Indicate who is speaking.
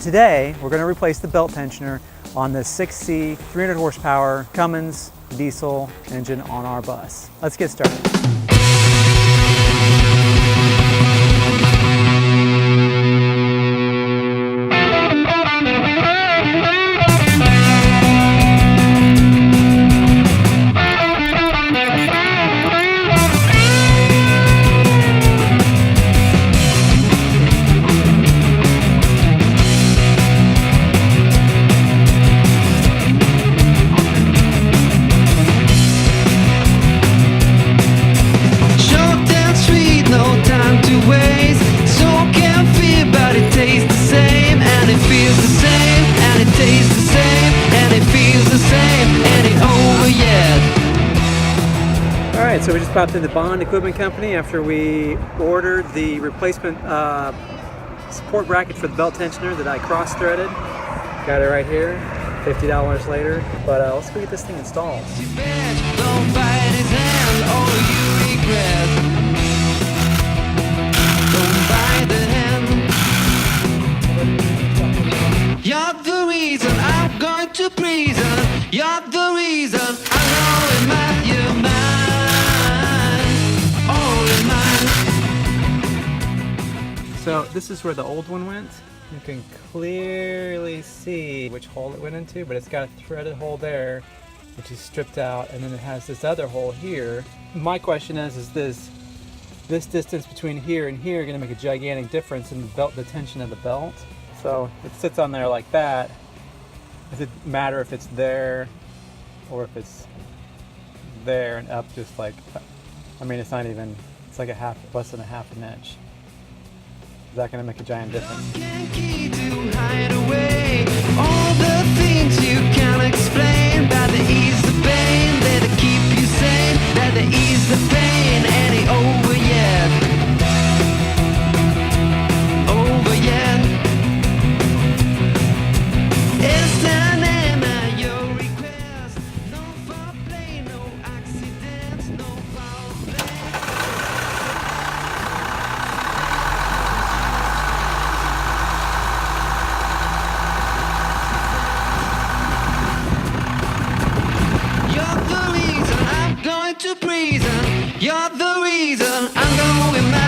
Speaker 1: today we're going to replace the belt tensioner on the 6C 300 horsepower Cummins diesel engine on our bus. Let's get started. So we just popped in the Bond Equipment Company after we ordered the replacement support bracket for the belt tensioner that I cross-threaded. Got it right here, $50 later. But let's go get this thing installed.
Speaker 2: You're the reason I'm going to prison. You're the reason I'm going mad. You're mine.
Speaker 1: So this is where the old one went. You can clearly see which hole it went into, but it's got a threaded hole there, which is stripped out, and then it has this other hole here. My question is this distance between here and here going to make a gigantic difference in the tension of the belt? So it sits on there like that. Does it matter if it's there or if it's there and up just like, I mean, it's not even, it's like less than a half an inch. Is that going to make a giant difference? All the things you can't explain, that they ease the pain, that they keep you sane, that they ease the pain, and it over yet. Over yet. It's an aim at your request. No foreplay, no accidents, no foul play. To prison, you're the reason I'm going mad.